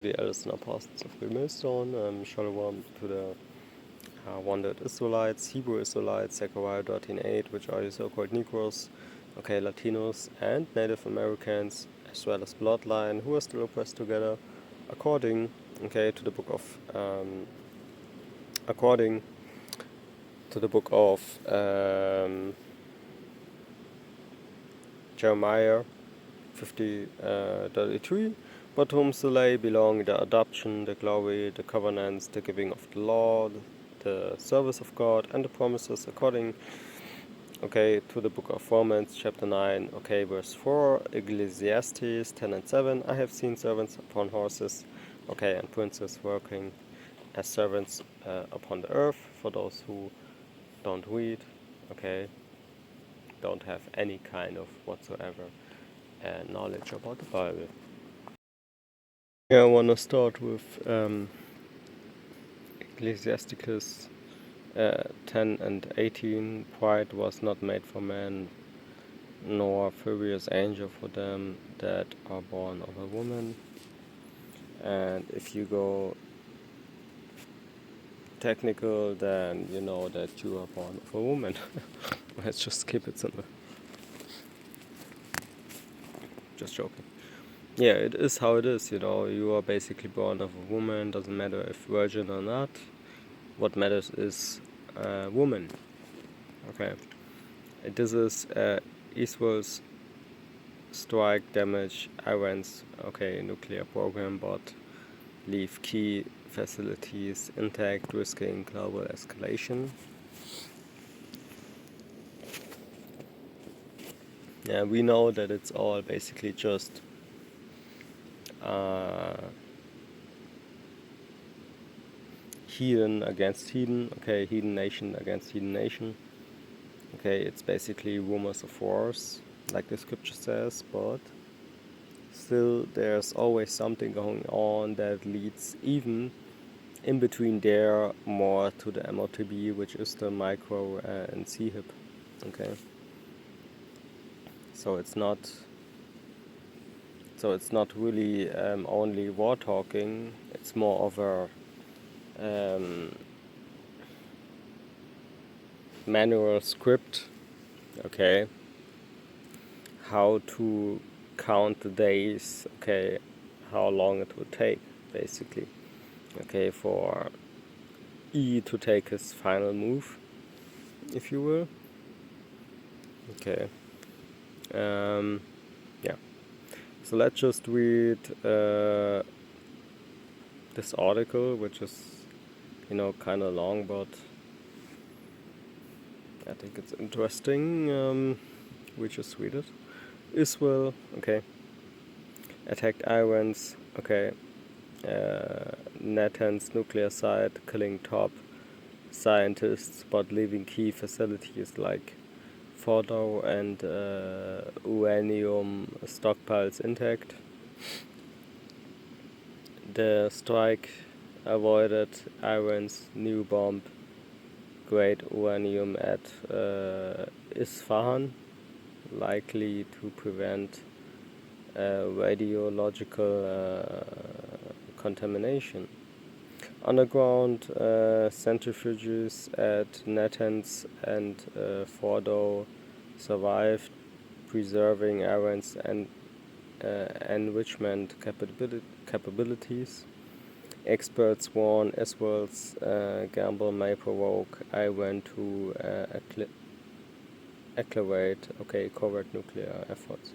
The elders and apostles of the millstone, Shalom to the wandered Israelites, Hebrew Israelites, Zechariah 13:8, which are the so-called Negroes, Latinos, and Native Americans, as well as bloodline, who are still oppressed together, according, to the book of, according to the book of Jeremiah 50:33. But to whom still belong the adoption, the glory, the covenants, the giving of the law, the service of God, and the promises according, to the book of Romans, chapter 9, verse 4, Ecclesiastes 10:7. I have seen servants upon horses, and princes working as servants upon the earth. For those who don't read, don't have any kind of whatsoever knowledge about the Bible. I want to start with Ecclesiasticus 10:18. Pride was not made for man, nor furious anger for them that are born of a woman. And if you go technical, then you know that you are born of a woman. Let's just keep it simple. Just joking. Yeah, it is how it is, you are basically born of a woman, doesn't matter if virgin or not. What matters is woman. This is Israel's strike damage Iran's nuclear program, but leave key facilities intact, risking global escalation. Yeah, we know that it's all basically just heathen against heathen, heathen nation against heathen nation. It's basically rumors of wars, like the scripture says, but still there's always something going on that leads even in between there more to the MOTB, which is the micro and CHIP. So it's not really only war talking. It's more of a manual script. How to count the days. How long it will take, basically. For E to take his final move, if you will. Yeah. So let's just read this article, which is, kind of long, but I think it's interesting. We just read it. Israel, attacked Iran's, Natanz nuclear site, killing top scientists, but leaving key facilities like Fordow and uranium stockpiles intact. The strike avoided Iran's new bomb grade uranium at Isfahan, likely to prevent radiological contamination. Underground centrifuges at Natanz and Fordow survived, preserving Iran's enrichment capabilities. Experts warn Israel's gamble may provoke Iran to accelerate covert nuclear efforts.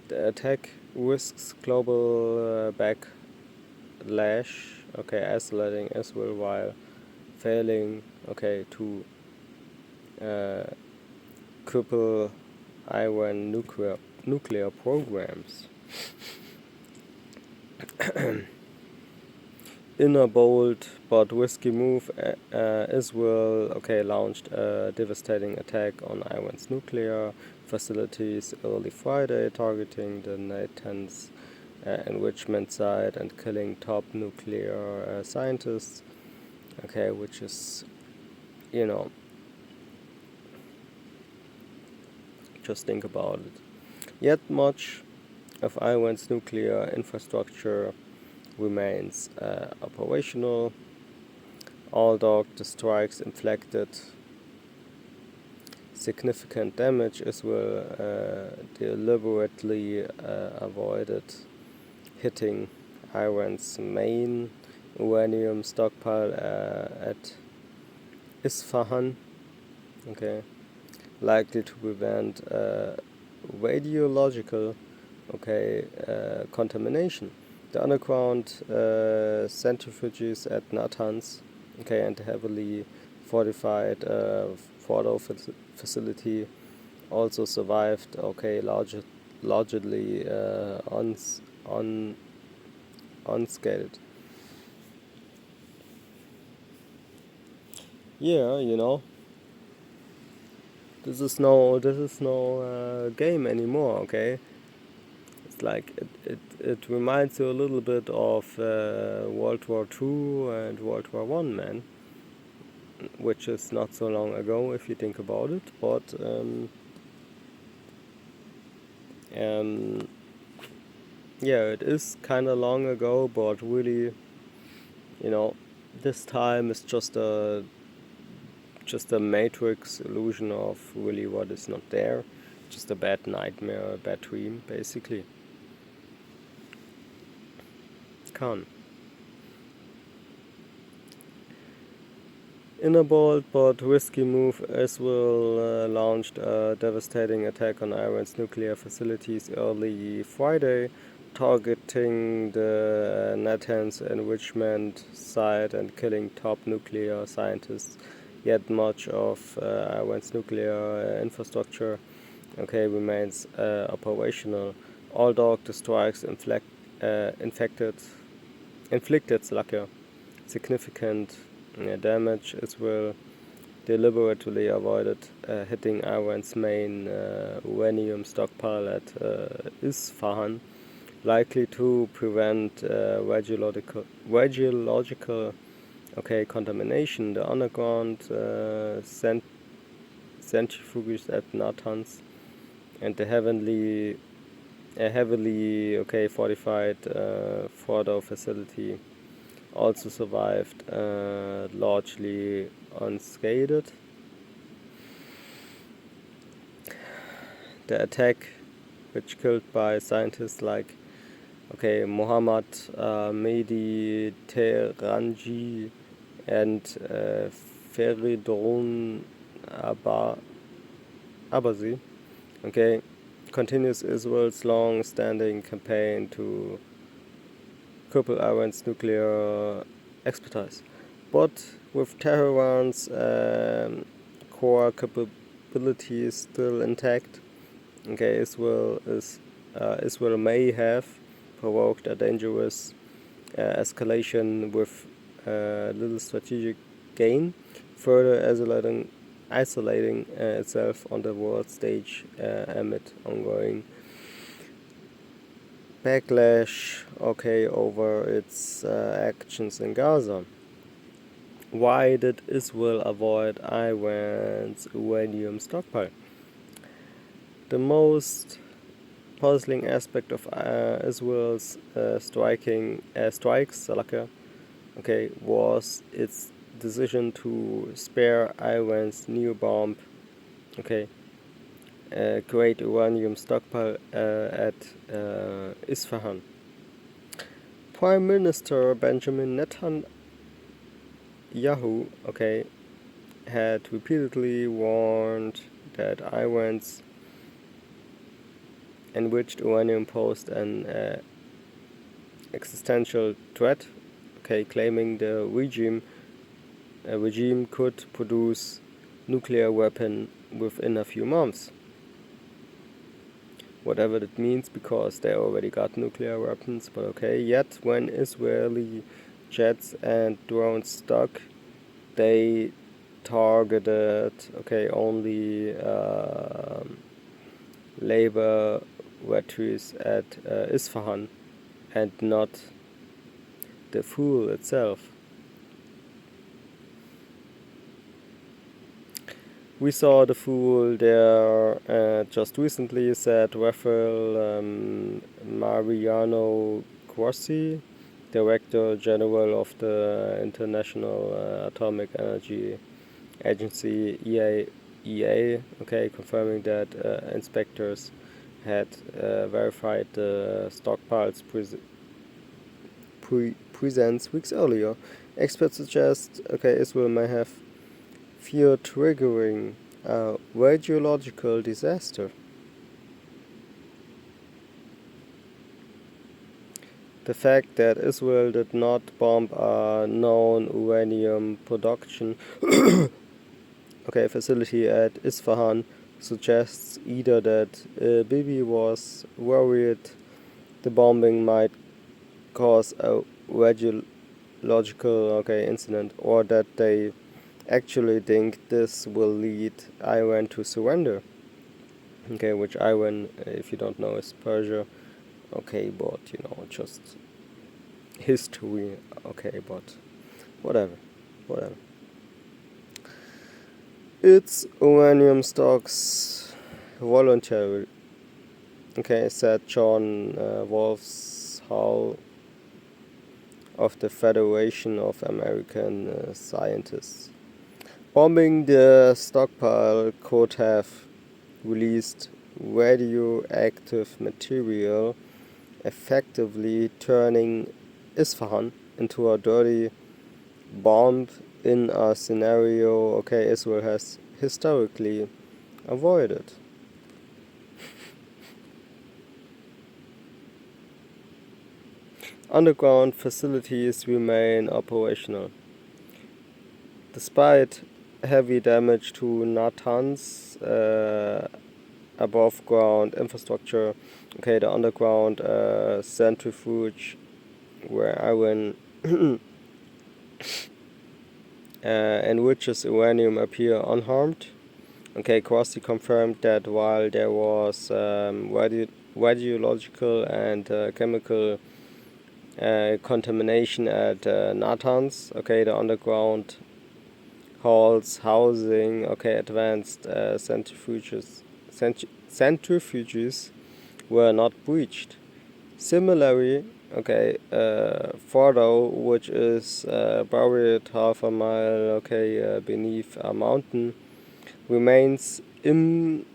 The attack risks global backlash, isolating Israel while failing, to cripple Iran nuclear programs. In a bold but risky move, Israel launched a devastating attack on Iran's nuclear facilities early Friday, targeting the Natanz enrichment site and killing top nuclear scientists. Which is, just think about it. Yet much of Iran's nuclear infrastructure remains operational, although the strikes inflicted significant damage as well deliberately avoided hitting Iran's main uranium stockpile at Isfahan, okay, likely to prevent radiological contamination. The underground centrifuges at Natanz, and the heavily fortified Fordo facility also survived, largely unscathed. Yeah, this is no game anymore. Okay, it's like it reminds you a little bit of World War II and World War One, man, which is not so long ago if you think about it. But yeah, it is kind of long ago, but really, this time is just a matrix illusion of really what is not there, just a bad nightmare, a bad dream, basically. Khan. In a bold but risky move, Israel launched a devastating attack on Iran's nuclear facilities early Friday, targeting the Natanz enrichment site and killing top nuclear scientists. Yet much of Iran's nuclear infrastructure remains operational, although the strikes inflicted significant damage. Israel deliberately avoided hitting Iran's main uranium stockpile at Isfahan, likely to prevent radiological contamination. The underground centrifuges at Natanz and the heavily fortified Fordo facility also survived largely unscathed. The attack, which killed by scientists like Mohammad Mehdi Tehranji and Feridun Abazi, continues Israel's long-standing campaign to cripple Iran's nuclear expertise. But with Tehran's core capabilities still intact, Israel may have provoked a dangerous escalation with little strategic gain, further isolating itself on the world stage amid ongoing backlash over its actions in Gaza. Why did Israel avoid Iran's uranium stockpile? The most puzzling aspect of Israel's strikes was its decision to spare Iran's new bomb great uranium stockpile at Isfahan. Prime Minister Benjamin Netanyahu had repeatedly warned that Iran's enriched uranium posed an existential threat, claiming the regime could produce nuclear weapon within a few months. Whatever that means, because they already got nuclear weapons, but yet when Israeli jets and drones struck, they targeted only laboratories at Isfahan and not the fuel itself. We saw the fool there just recently, said Rafael Mariano Grossi, Director General of the International Atomic Energy Agency, EA, okay, confirming that inspectors had verified the stockpiles presents weeks earlier. Experts suggest, okay, Israel may have fear triggering a radiological disaster. The fact that Israel did not bomb a known uranium production facility at Isfahan suggests either that Bibi was worried the bombing might cause a radiological incident, or that they actually think this will lead Iran to surrender. Okay, which Iran, if you don't know, is Persia. Okay, but just history. Okay, but whatever. Its uranium stocks voluntarily. Okay, said John Wolfshall of the Federation of American Scientists. Bombing the stockpile could have released radioactive material, effectively turning Isfahan into a dirty bomb in a scenario Israel has historically avoided. Underground facilities remain operational. Despite heavy damage to Natanz above ground infrastructure, the underground centrifuge where Iran enriches uranium appear unharmed. Krossi confirmed that while there was radiological and chemical contamination at Natanz, the underground halls housing advanced centrifuges were not breached. Similarly, Fordow, which is buried half a mile beneath a mountain, remains impervious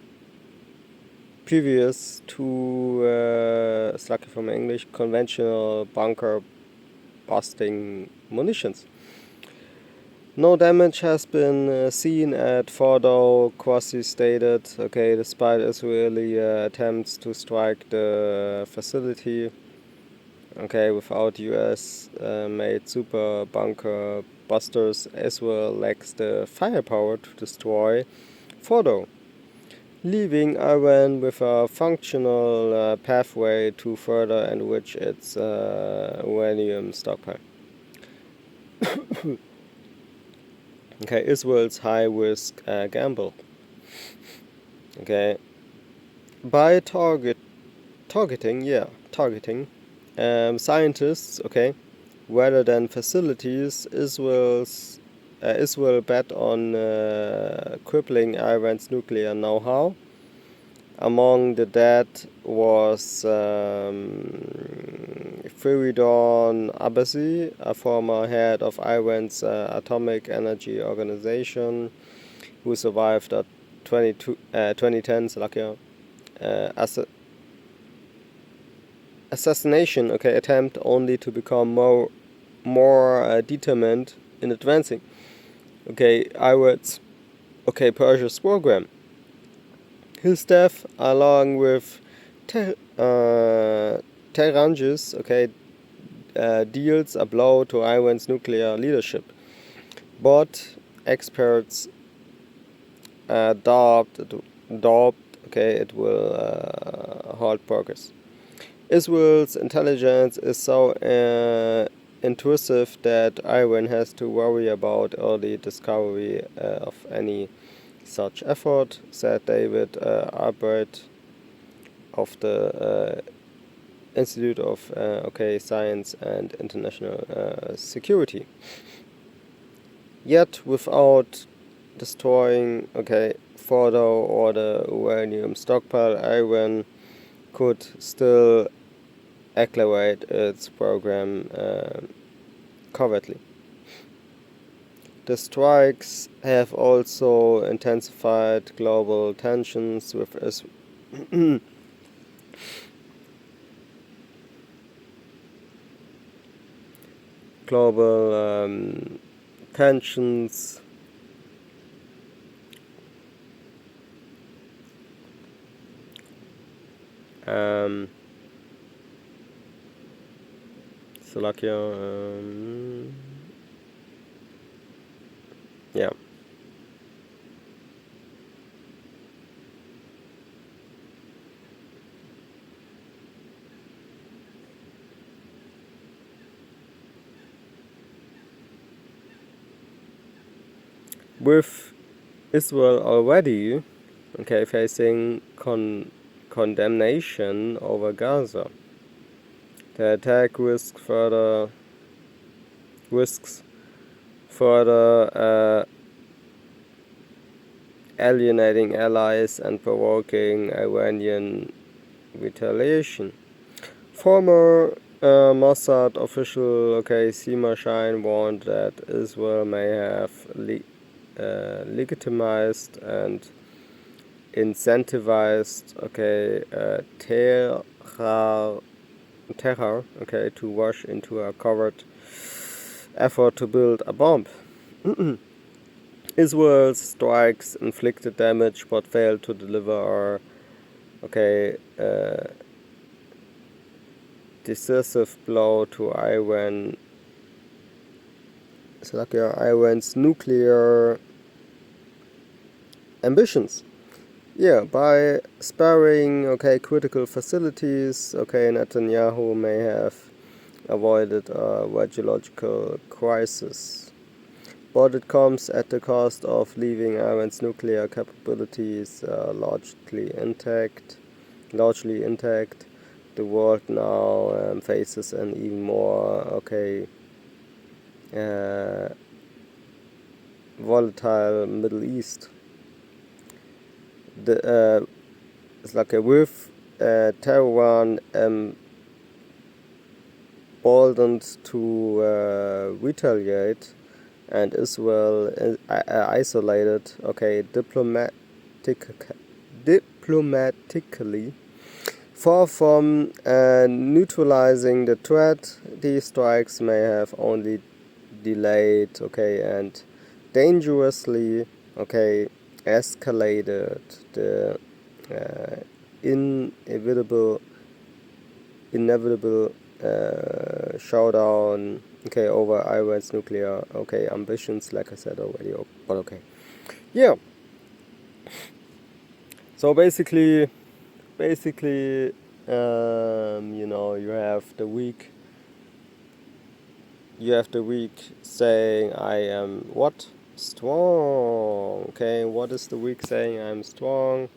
to slacky from English conventional bunker busting munitions. No damage has been seen at Fordow, Krossi stated, despite Israeli attempts to strike the facility, without US made super bunker busters, Israel lacks the firepower to destroy Fordow, leaving Iran with a functional pathway to further enrich its uranium stockpile. Israel's high-risk gamble. By targeting scientists, rather than facilities, Israel bet on crippling Iran's nuclear know-how. Among the dead was Feridun Abbasi, a former head of Iran's Atomic Energy Organization, who survived a 2010 assassination attempt, only to become more determined in advancing Iran's Persia's program. His death, along with Tehran's deals a blow to Iran's nuclear leadership. But experts doubt it will halt progress. Israel's intelligence is so intrusive that Iran has to worry about early discovery of any such effort, said David Albright of the Institute of Science and International Security. Yet, without destroying Fordow or the uranium stockpile, Iran could still accelerate its program covertly. The strikes have also intensified global tensions with global tensions Slovakia, yeah. With Israel already, okay, facing condemnation over Gaza, the attack risks further alienating allies and provoking Iranian retaliation. Former Mossad official, okay, Sima Shine warned that Israel may have legitimized and incentivized, okay, terror, okay, to rush into a covert effort to build a bomb. Israel's strikes inflicted damage but failed to deliver, okay, decisive blow to Iran's nuclear ambitions. Yeah, by sparing, okay, critical facilities, okay, Netanyahu may have avoided a radiological crisis. But it comes at the cost of leaving Iran's nuclear capabilities largely intact. The world now faces an even more, okay, volatile Middle East. It's like with Tehran emboldened to retaliate, and Israel isolated, okay, diplomatically. Far from neutralizing the threat, these strikes may have only delayed, okay, and dangerously, okay, escalated the inevitable showdown, okay, over Iran's nuclear, okay, ambitions, like I said already. But okay, yeah. So basically, you know, you have the week saying I am what? Strong. Okay, what is the week saying I'm strong?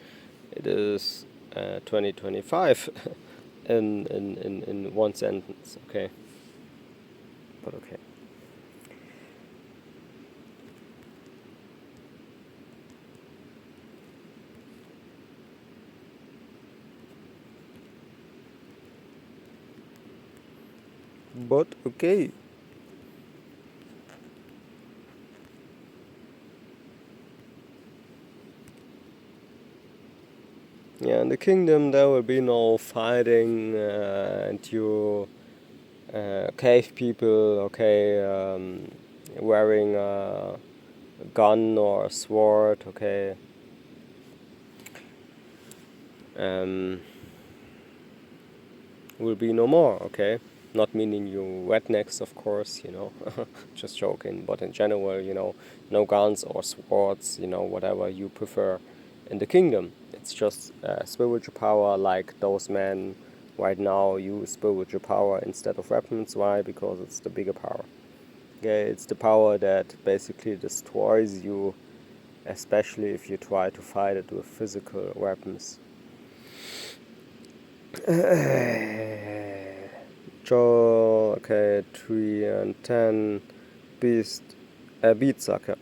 It is 2025 in one sentence, okay? But okay. But okay. Yeah, in the kingdom there will be no fighting, and you cave people, okay, wearing a gun or a sword, okay, will be no more, okay? Not meaning you rednecks, of course, you know, just joking, but in general, you know, no guns or swords, you know, whatever you prefer in the kingdom. It's just spiritual power, like those men right now use spiritual power instead of weapons. Why? Because it's the bigger power. Okay, it's the power that basically destroys you, especially if you try to fight it with physical weapons. Okay, 3 and 10. Beat sucker.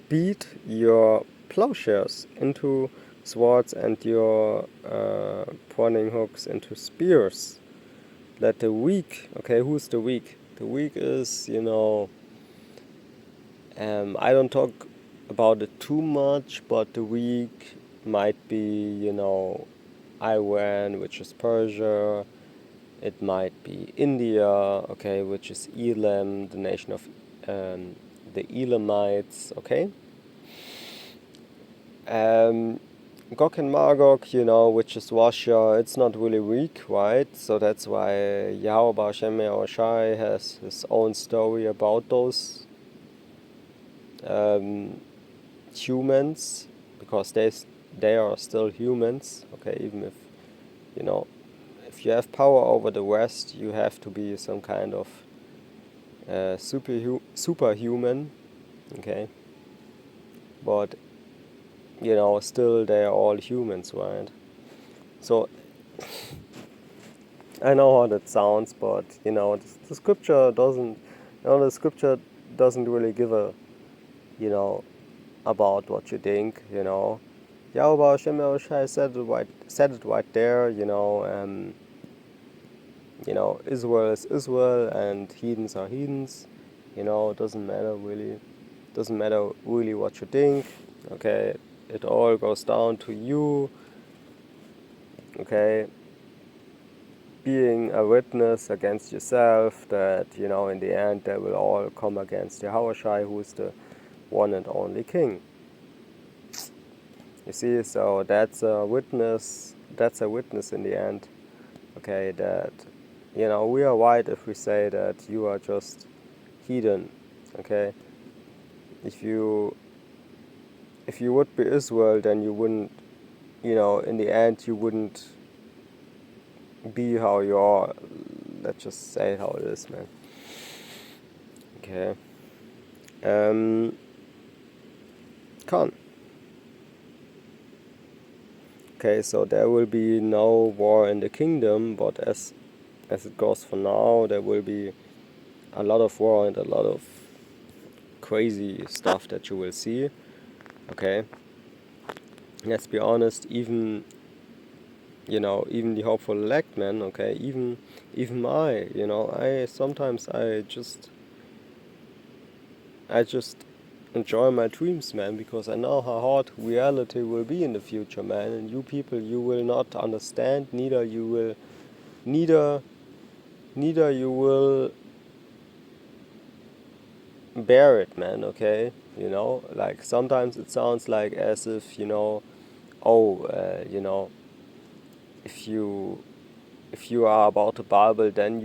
Beat your plowshares into swords and your pointing hooks into spears. Let the weak, okay, who's the weak? The weak is, I don't talk about it too much, but the weak might be, Iran, which is Persia. It might be India, okay, which is Elam, the nation of the Elamites, okay. Gog and Magog, which is Russia, it's not really weak, right? So that's why Yahweh Hashem Shai has his own story about those humans, because they are still humans, okay, even if, if you have power over the West, you have to be some kind of superhuman, okay, but, still they are all humans, right? So, I know how that sounds, but, the scripture doesn't really give a, about what you think, Yahweh Hashem Yahushai said it right there, Israel is Israel and heathens are heathens, it doesn't matter really what you think, okay, it all goes down to you, okay, being a witness against yourself that, in the end they will all come against Yahushai, who is the one and only king. You see, so that's a witness in the end, okay, that, we are right if we say that you are just heathen, okay. If you would be Israel, then you wouldn't, in the end you wouldn't be how you are. Let's just say how it is, man. Okay. Khan. Okay, so there will be no war in the kingdom, but as it goes for now, there will be a lot of war and a lot of crazy stuff that you will see. Okay. Let's be honest, even the hopeful elect, man, okay, even I sometimes I just enjoy my dreams, man, because I know how hard reality will be in the future, man, and you people, you will not understand, neither you will bear it, man, okay, like sometimes it sounds like as if, if you are about the Bible, then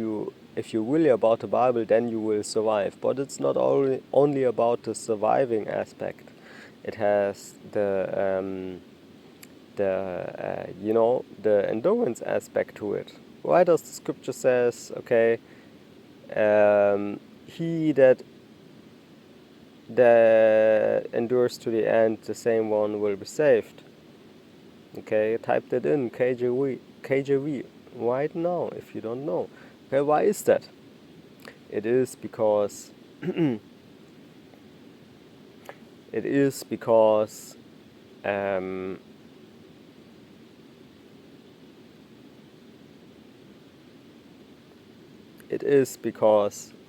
if you're really about the Bible, then you will survive. But it's not only about the surviving aspect. It has the endurance aspect to it. Why does the scripture says, okay, he that endures to the end, the same one will be saved. Okay, type that in KJV right now if you don't know. Okay, why is that? It is because it is because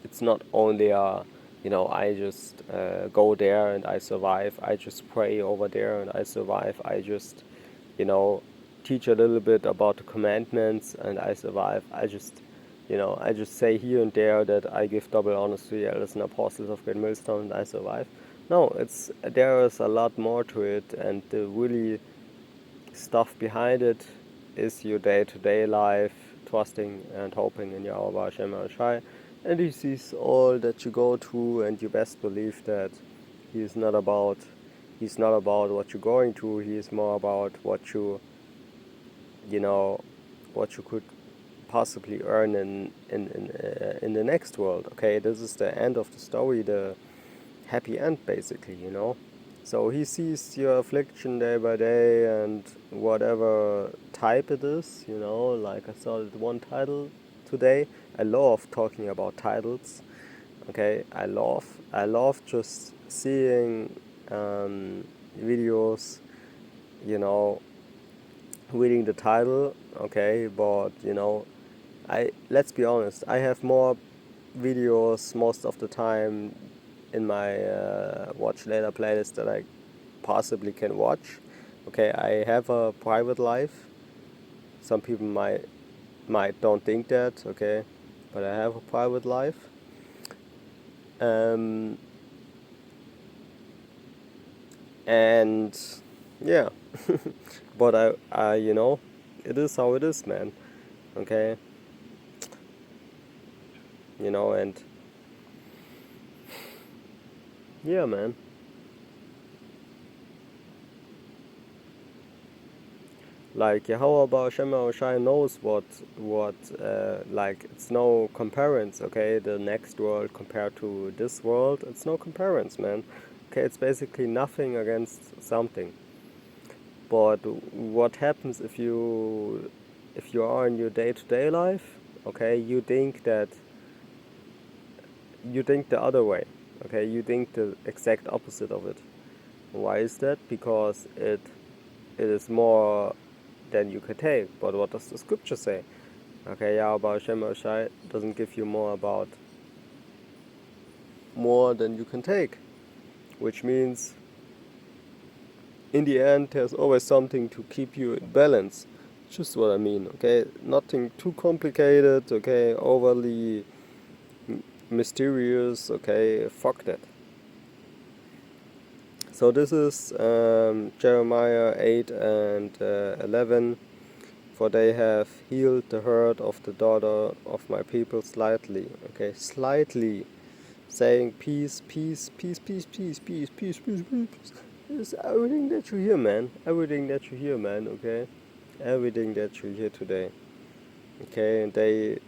it's not only I just go there and I survive, I just pray over there and I survive, I just teach a little bit about the commandments and I survive, I just say here and there that I give double honors to the elders and apostles of Great Millstone and I survive. No, there is a lot more to it, and the really stuff behind it is your day-to-day life, trusting and hoping in Yahweh Hashem Shai, and He sees all that you go through, and you best believe that He's not about what you're going through. He is more about what you could possibly earn in the next world. Okay, this is the end of the story, the happy end, basically. So He sees your affliction day by day, and whatever type it is. Like I saw one title today. I love talking about titles. Okay, I love just seeing videos, you know, reading the title, okay, but you know, let's be honest, I have more videos most of the time in my watch later playlist that I possibly can watch. Okay, I have a private life. Some people might don't think that, okay, but I have a private life. Um, and yeah, but I, you know, it is how it is, man. Okay, you know, and yeah, man. Like Yahweh Bar Shem Shai knows what like it's no comparison, okay? The next world compared to this world, it's no comparison, man. Okay, it's basically nothing against something. But what happens if you are in your day-to-day life, okay? You think the other way, okay? You think the exact opposite of it. Why is that? Because it is more than you can take. But what does the scripture say? Okay, yeah, about Shem Shai doesn't give you more than you can take, which means in the end there's always something to keep you in balance. Just what I mean, okay? Nothing too complicated, okay? Overly mysterious, okay? Fuck that. So this is Jeremiah 8 and 11. For they have healed the hurt of the daughter of my people slightly, okay? Slightly. Saying peace, peace, peace, peace, peace, peace, peace, peace, peace, peace. It's everything that you hear, man. Everything that you hear, man, okay? Everything that you hear today. Okay, and they,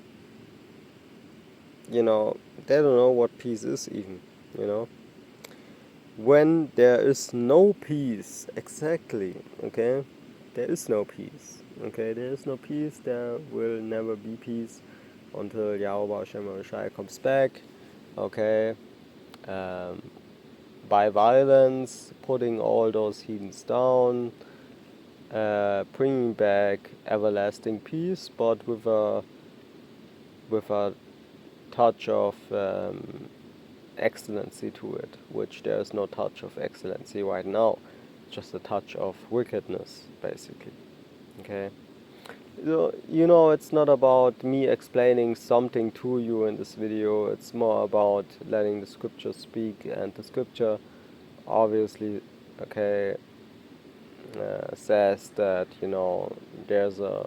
you know, they don't know what peace is even, you know? When there is no peace, exactly, okay? There is no peace, okay? There is no peace, there will never be peace until Yahweh Hashem Shai comes back, okay? By violence, putting all those heathens down, bringing back everlasting peace, but with a touch of excellency to it, which there is no touch of excellency right now, just a touch of wickedness, basically. Okay. You know, it's not about me explaining something to you in this video. It's more about letting the scripture speak, and the scripture obviously, okay, says that, you know, there's a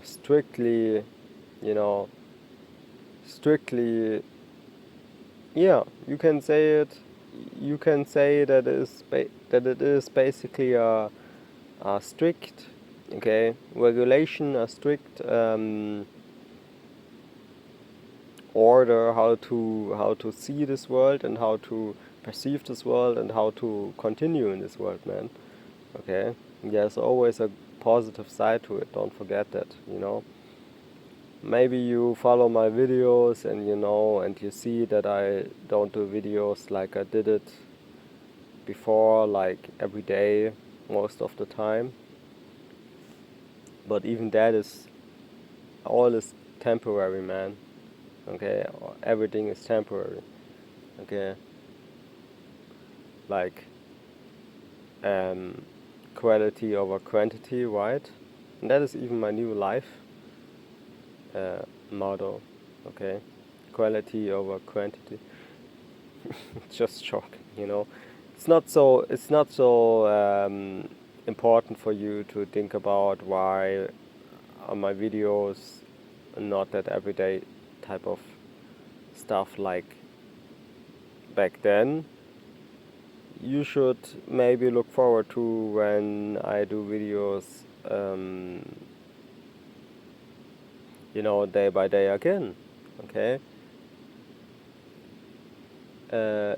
strictly, you know, strictly, yeah, you can say it. You can say that that it is basically a strict, okay, regulation, a strict order how to see this world and how to perceive this world and how to continue in this world, man. Okay, there's always a positive side to it. Don't forget that, you know. Maybe you follow my videos and you know, and you see that I don't do videos like I did it before, like every day, most of the time. But even that all is temporary, man. Okay, everything is temporary. Okay, like quality over quantity, right? And that is even my new life motto. Okay, quality over quantity. Just shocking, you know. It's not so important for you to think about why are my videos not that everyday type of stuff like back then. You should maybe look forward to when I do videos, you know, day by day again. Okay.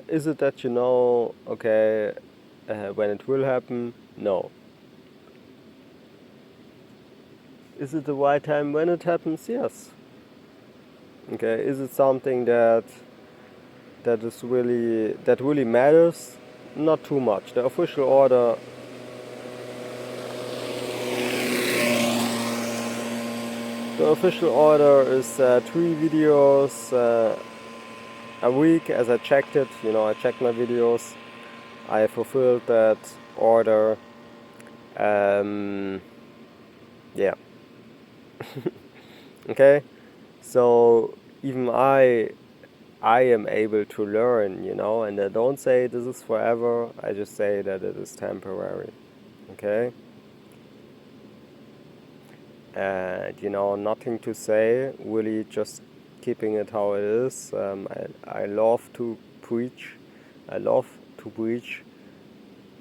Is it that you know, okay, when it will happen? No. Is it the right time when it happens? Yes. Okay. Is it something that really matters? not too much. The official order is 3 videos a week. As I checked it, I checked my videos. I fulfilled that order. Yeah. Okay. So even I am able to learn, and I don't say this is forever. I just say that it is temporary. Okay. And nothing to say, really just keeping it how it is. I love to preach.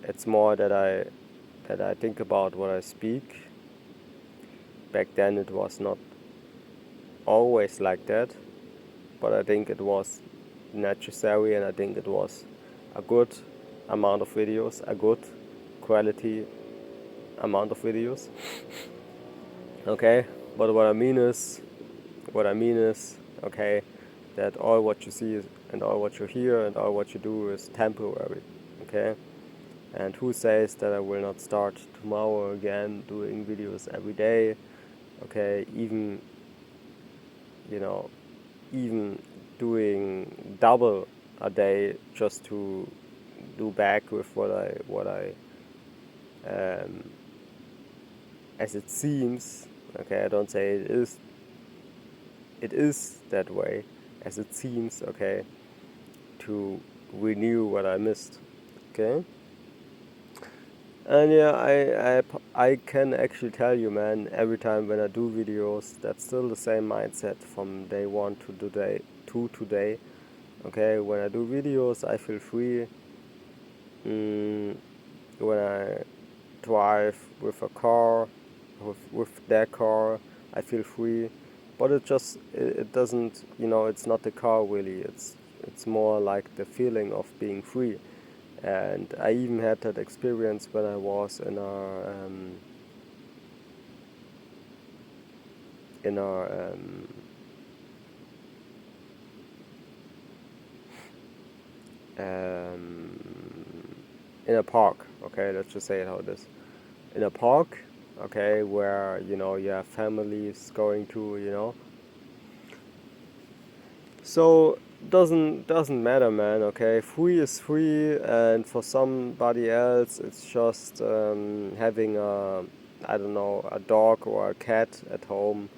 It's more that I think about what I speak. Back then it was not always like that, but I think it was necessary, and I think it was a good amount of videos, a good quality amount of videos. Okay, but what I mean is, okay, that all what you see and all what you hear and all what you do is temporary. Okay, and who says that I will not start tomorrow again doing videos every day? Okay, even even doing double a day just to do back with what I as it seems. Okay, I don't say it is that way, as it seems. Okay, to renew what I missed. Okay, and yeah, I can actually tell you, man, every time when I do videos, that's still the same mindset from day one to today. Okay, when I do videos, I feel free. When I drive with a car, with their car, I feel free. But it doesn't, it's not the car really. It's more like the feeling of being free. And I even had that experience when I was in a in a park. Okay, let's just say it how it is. In a park, okay, where you have families going to. So doesn't matter, man. Okay, free is free, and for somebody else, it's just having I don't know, a dog or a cat at home.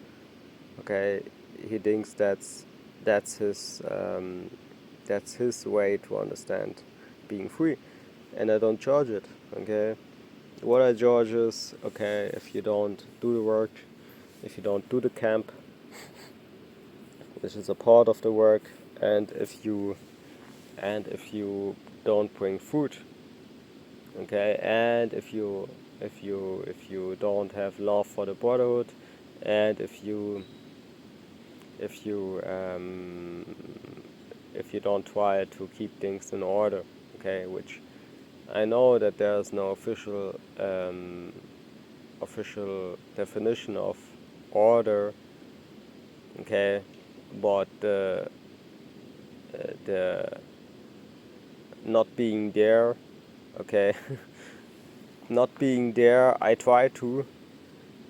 Okay, he thinks that's his way to understand being free, and I don't judge it. Okay, what I judge is, okay, if you don't do the work, if you don't do the camp, which is a part of the work, and if you don't bring food, okay, and if you don't have love for the brotherhood, and if you don't try to keep things in order, okay, which I know that there's no official definition of order, okay, but the not being there, okay, not being there, I try to,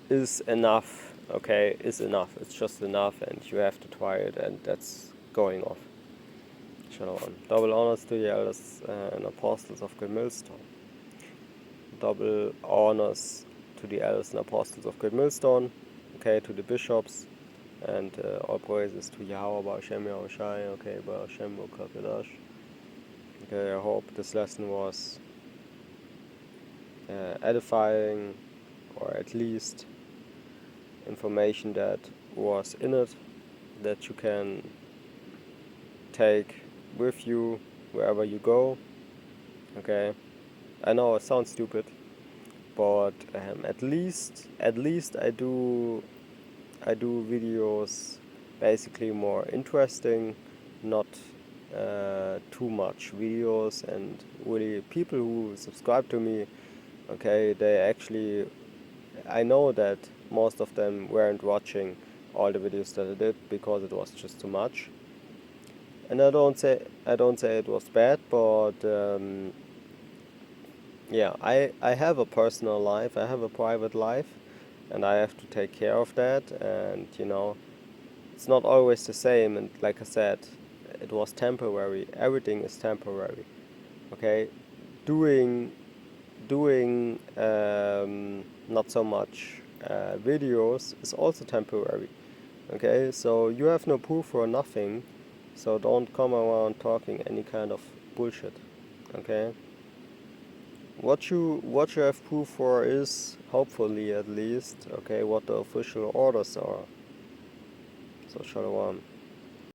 is enough, okay, is enough. It's just enough, and you have to try it, and that's going off. Shalom. Double honors to the elders and apostles of Great Millstone. Double honors to the elders and apostles of Great Millstone, okay, to the bishops, and all praises to Yahweh, Baal Shem Yahushai, okay, Baal Shem Ukapadash. Okay, I hope this lesson was edifying, or at least information that was in it that you can take with you wherever you go. Okay, I know it sounds stupid, but at least I do videos basically more interesting, not too much videos, and really people who subscribe to me, okay, they actually, I know that most of them weren't watching all the videos that I did because it was just too much. And I don't say it was bad, but yeah, I have a personal life, I have a private life, and I have to take care of that. And it's not always the same. And like I said, it was temporary. Everything is temporary. Okay, doing not so much videos is also temporary. Okay, so you have no proof for nothing, so don't come around talking any kind of bullshit. Okay, what you have proof for is, hopefully at least, okay, what the official orders are. So shalom.